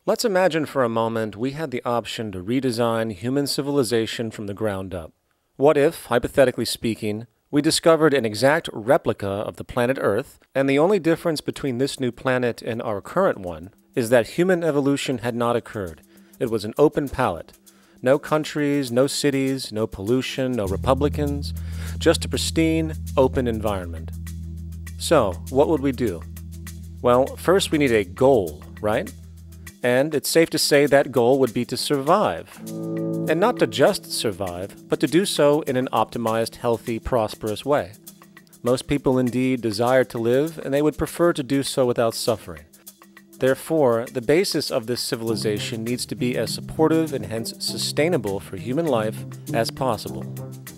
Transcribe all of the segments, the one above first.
Let's imagine for a moment we had the option to redesign human civilization from the ground up. What if, hypothetically speaking, we discovered an exact replica of the planet Earth, and the only difference between this new planet and our current one is that human evolution had not occurred. It was an open palette. No countries, no cities, no pollution, no Republicans, just a pristine, open environment. So, what would we do? Well, first we need a goal, right? And it's safe to say that goal would be to survive. And not to just survive, but to do so in an optimized, healthy, prosperous way. Most people indeed desire to live, and they would prefer to do so without suffering. Therefore, the basis of this civilization needs to be as supportive and hence sustainable for human life as possible,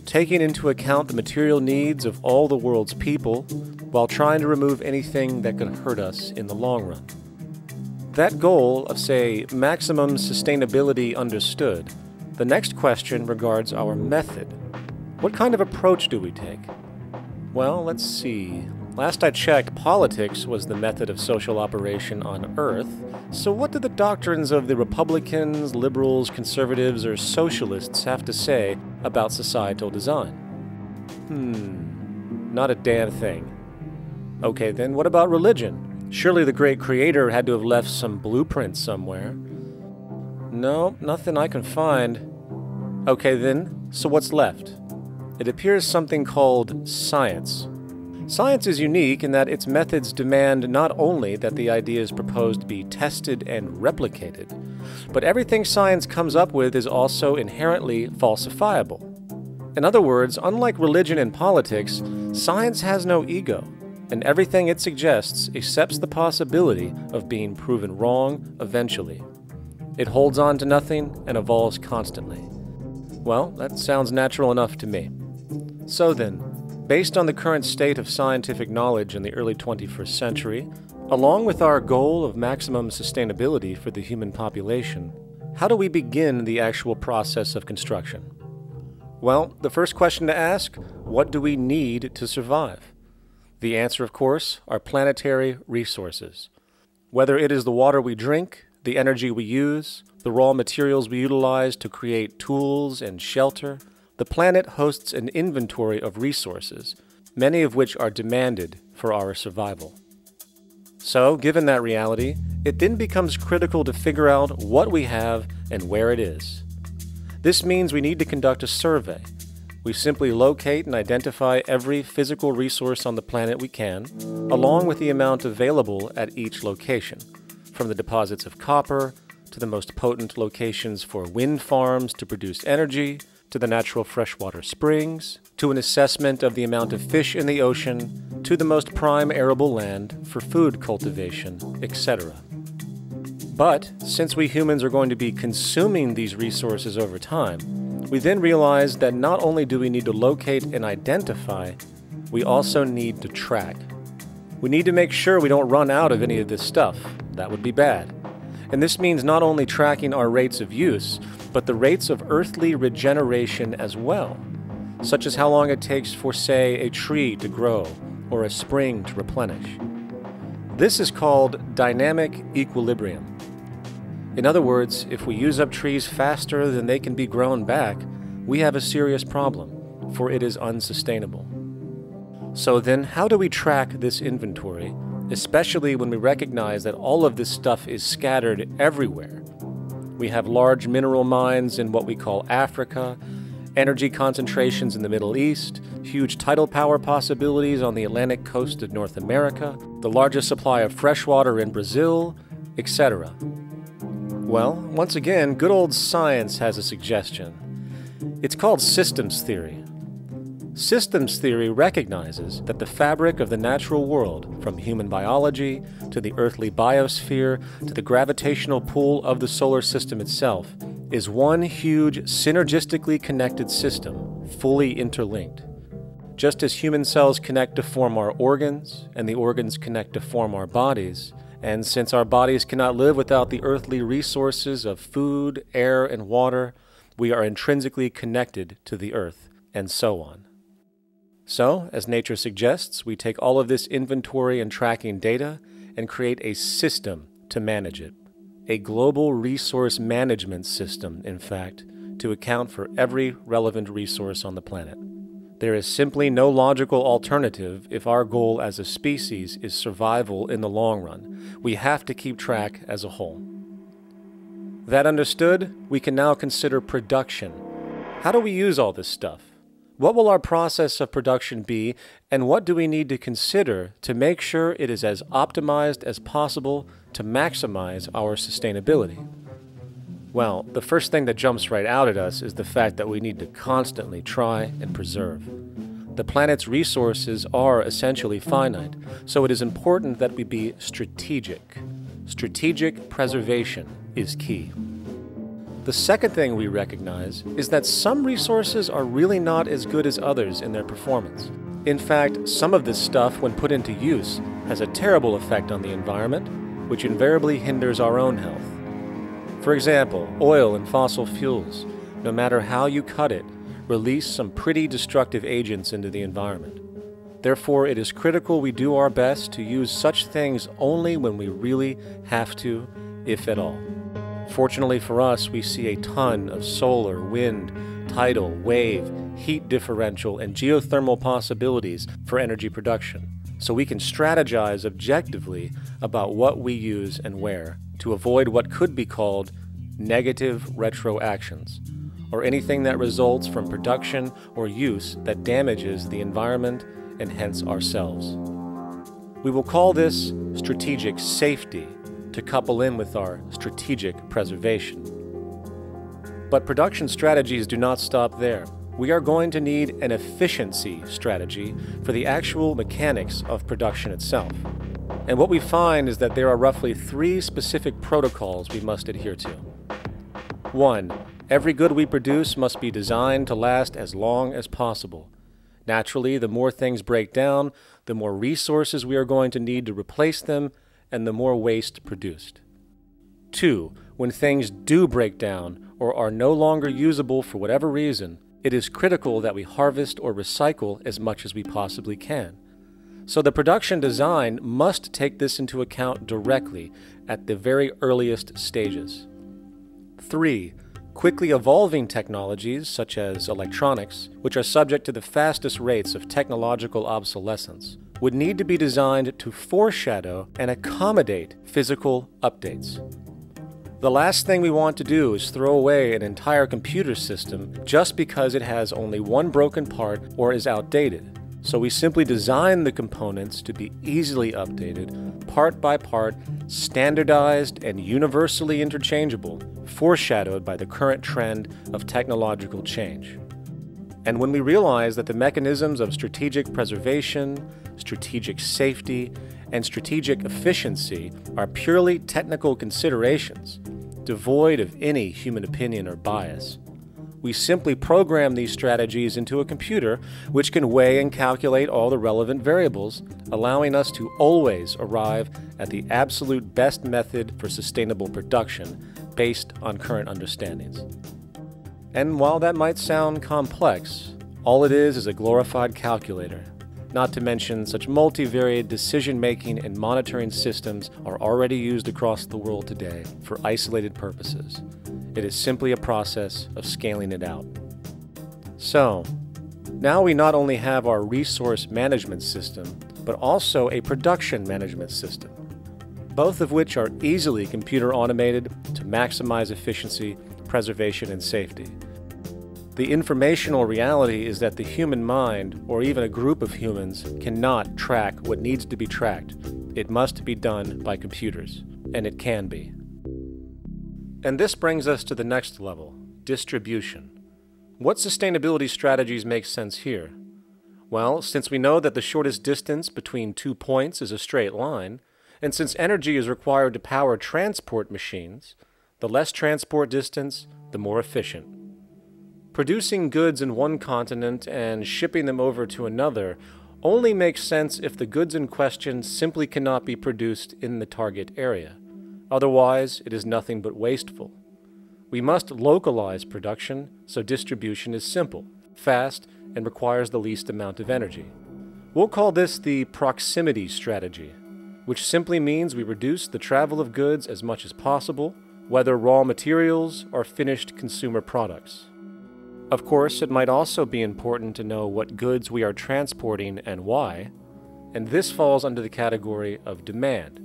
taking into account the material needs of all the world's people while trying to remove anything that could hurt us in the long run. That goal of, say, maximum sustainability understood, the next question regards our method. What kind of approach do we take? Well, let's see. Last I checked, politics was the method of social operation on Earth. So what do the doctrines of the Republicans, liberals, conservatives, or socialists have to say about societal design? Not a damn thing. Okay, then what about religion? Surely the great creator had to have left some blueprint somewhere. No, nothing I can find. Okay then, so what's left? It appears something called science. Science is unique in that its methods demand not only that the ideas proposed be tested and replicated, but everything science comes up with is also inherently falsifiable. In other words, unlike religion and politics, science has no ego, and everything it suggests accepts the possibility of being proven wrong eventually. It holds on to nothing and evolves constantly. Well, that sounds natural enough to me. So then, based on the current state of scientific knowledge in the early 21st century, along with our goal of maximum sustainability for the human population, how do we begin the actual process of construction? Well, the first question to ask, what do we need to survive? The answer, of course, are planetary resources. Whether it is the water we drink, the energy we use, the raw materials we utilize to create tools and shelter, the planet hosts an inventory of resources, many of which are demanded for our survival. So, given that reality, it then becomes critical to figure out what we have and where it is. This means we need to conduct a survey. We simply locate and identify every physical resource on the planet we can, along with the amount available at each location, from the deposits of copper, to the most potent locations for wind farms to produce energy, to the natural freshwater springs, to an assessment of the amount of fish in the ocean, to the most prime arable land for food cultivation, etc. But since we humans are going to be consuming these resources over time, we then realize that not only do we need to locate and identify, we also need to track. We need to make sure we don't run out of any of this stuff. That would be bad. And this means not only tracking our rates of use, but the rates of earthly regeneration as well, such as how long it takes for, say, a tree to grow or a spring to replenish. This is called dynamic equilibrium. In other words, if we use up trees faster than they can be grown back, we have a serious problem, for it is unsustainable. So then, how do we track this inventory, especially when we recognize that all of this stuff is scattered everywhere? We have large mineral mines in what we call Africa, energy concentrations in the Middle East, huge tidal power possibilities on the Atlantic coast of North America, the largest supply of freshwater in Brazil, etc. Well, once again, good old science has a suggestion. It's called systems theory. Systems theory recognizes that the fabric of the natural world, from human biology to the earthly biosphere to the gravitational pull of the solar system itself, is one huge synergistically connected system, fully interlinked. Just as human cells connect to form our organs, and the organs connect to form our bodies, and since our bodies cannot live without the earthly resources of food, air, and water, we are intrinsically connected to the earth, and so on. So, as nature suggests, we take all of this inventory and tracking data and create a system to manage it. A global resource management system, in fact, to account for every relevant resource on the planet. There is simply no logical alternative if our goal as a species is survival in the long run. We have to keep track as a whole. That understood, we can now consider production. How do we use all this stuff? What will our process of production be, and what do we need to consider to make sure it is as optimized as possible to maximize our sustainability? Well, the first thing that jumps right out at us is the fact that we need to constantly try and preserve. The planet's resources are essentially finite, so it is important that we be strategic. Strategic preservation is key. The second thing we recognize is that some resources are really not as good as others in their performance. In fact, some of this stuff, when put into use, has a terrible effect on the environment, which invariably hinders our own health. For example, oil and fossil fuels, no matter how you cut it, release some pretty destructive agents into the environment. Therefore, it is critical we do our best to use such things only when we really have to, if at all. Fortunately for us, we see a ton of solar, wind, tidal, wave, heat differential, and geothermal possibilities for energy production, so we can strategize objectively about what we use and where to avoid what could be called negative retroactions, or anything that results from production or use that damages the environment and hence ourselves. We will call this strategic safety, to couple in with our strategic preservation. But production strategies do not stop there. We are going to need an efficiency strategy for the actual mechanics of production itself. And what we find is that there are roughly 3 specific protocols we must adhere to. 1. Every good we produce must be designed to last as long as possible. Naturally, the more things break down, the more resources we are going to need to replace them, and the more waste produced. 2. When things do break down or are no longer usable for whatever reason, it is critical that we harvest or recycle as much as we possibly can. So the production design must take this into account directly at the very earliest stages. 3. Quickly evolving technologies, such as electronics, which are subject to the fastest rates of technological obsolescence, would need to be designed to foreshadow and accommodate physical updates. The last thing we want to do is throw away an entire computer system just because it has only one broken part or is outdated. So we simply design the components to be easily updated, part by part, standardized and universally interchangeable, foreshadowed by the current trend of technological change. And when we realize that the mechanisms of strategic preservation, strategic safety, and strategic efficiency are purely technical considerations, devoid of any human opinion or bias, we simply program these strategies into a computer which can weigh and calculate all the relevant variables, allowing us to always arrive at the absolute best method for sustainable production based on current understandings. And while that might sound complex, all it is a glorified calculator. Not to mention, such multivariate decision-making and monitoring systems are already used across the world today for isolated purposes. It is simply a process of scaling it out. So, now we not only have our resource management system, but also a production management system, both of which are easily computer automated to maximize efficiency, preservation, and safety. The informational reality is that the human mind, or even a group of humans, cannot track what needs to be tracked. It must be done by computers, and it can be. And this brings us to the next level, distribution. What sustainability strategies make sense here? Well, since we know that the shortest distance between 2 points is a straight line, and since energy is required to power transport machines, the less transport distance, the more efficient. Producing goods in one continent and shipping them over to another only makes sense if the goods in question simply cannot be produced in the target area. Otherwise, it is nothing but wasteful. We must localize production so distribution is simple, fast, and requires the least amount of energy. We'll call this the proximity strategy. which simply means we reduce the travel of goods as much as possible, whether raw materials or finished consumer products. Of course, it might also be important to know what goods we are transporting and why, and this falls under the category of demand.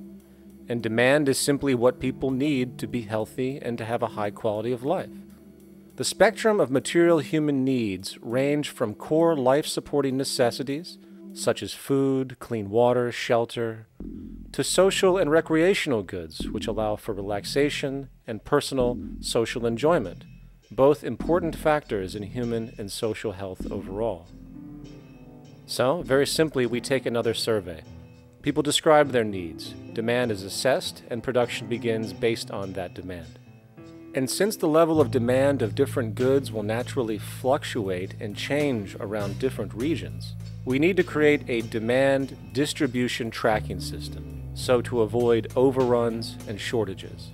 And demand is simply what people need to be healthy and to have a high quality of life. The spectrum of material human needs range from core life-supporting necessities, such as food, clean water, shelter, to social and recreational goods, which allow for relaxation and personal social enjoyment, both important factors in human and social health overall. So, very simply, we take another survey. People describe their needs, demand is assessed, and production begins based on that demand. And since the level of demand of different goods will naturally fluctuate and change around different regions, we need to create a demand distribution tracking system, so to avoid overruns and shortages.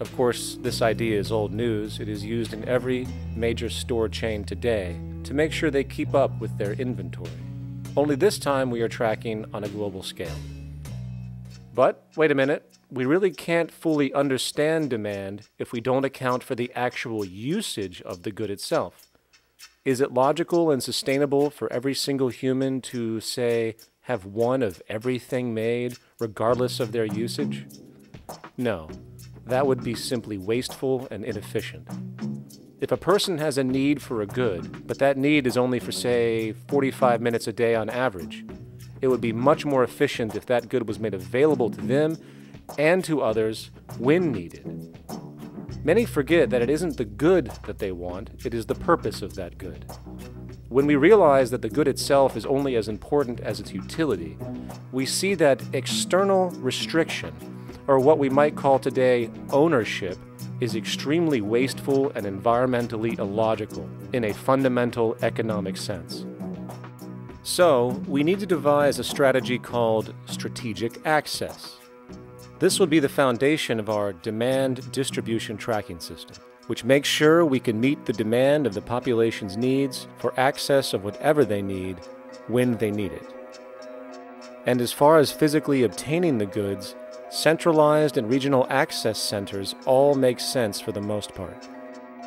Of course, this idea is old news. It is used in every major store chain today to make sure they keep up with their inventory. Only this time we are tracking on a global scale. But, wait a minute, we really can't fully understand demand if we don't account for the actual usage of the good itself. Is it logical and sustainable for every single human to, say, have one of everything made, regardless of their usage? No, that would be simply wasteful and inefficient. If a person has a need for a good, but that need is only for, say, 45 minutes a day on average, it would be much more efficient if that good was made available to them and to others when needed. Many forget that it isn't the good that they want, it is the purpose of that good. When we realize that the good itself is only as important as its utility, we see that external restriction, or what we might call today ownership, is extremely wasteful and environmentally illogical in a fundamental economic sense. So, we need to devise a strategy called strategic access. This will be the foundation of our demand distribution tracking system, which makes sure we can meet the demand of the population's needs for access of whatever they need when they need it. And as far as physically obtaining the goods, centralized and regional access centers all make sense for the most part,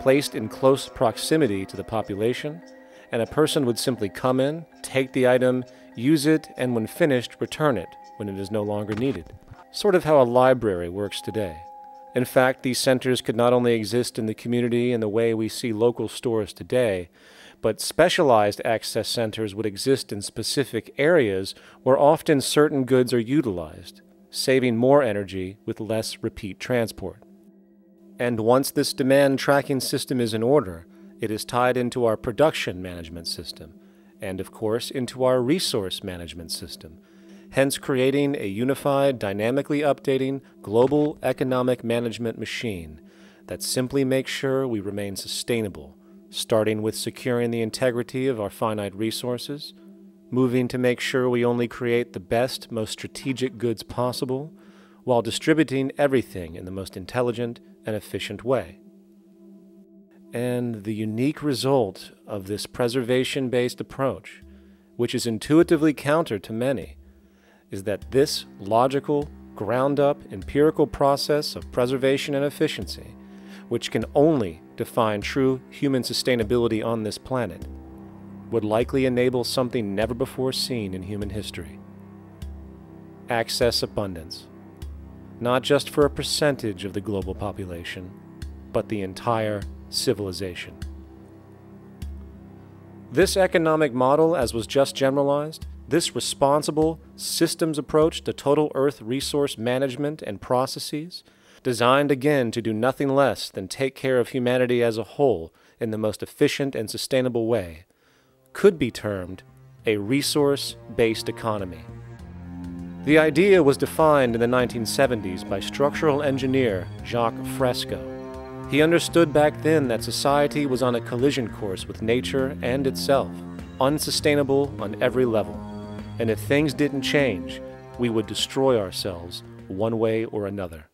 placed in close proximity to the population, and a person would simply come in, take the item, use it, and when finished, return it when it is no longer needed. Sort of how a library works today. In fact, these centers could not only exist in the community in the way we see local stores today, but specialized access centers would exist in specific areas where often certain goods are utilized, saving more energy with less repeat transport. And once this demand tracking system is in order, it is tied into our production management system, and of course into our resource management system, hence creating a unified, dynamically updating, global economic management machine that simply makes sure we remain sustainable, starting with securing the integrity of our finite resources, moving to make sure we only create the best, most strategic goods possible, while distributing everything in the most intelligent and efficient way. And the unique result of this preservation-based approach, which is intuitively counter to many, is that this logical, ground-up, empirical process of preservation and efficiency, which can only define true human sustainability on this planet, would likely enable something never before seen in human history. Access abundance, not just for a percentage of the global population, but the entire civilization. This economic model, as was just generalized, this responsible systems approach to total Earth resource management and processes, designed again to do nothing less than take care of humanity as a whole in the most efficient and sustainable way, could be termed a resource-based economy. The idea was defined in the 1970s by structural engineer Jacques Fresco. He understood back then that society was on a collision course with nature and itself, unsustainable on every level, and if things didn't change, we would destroy ourselves one way or another.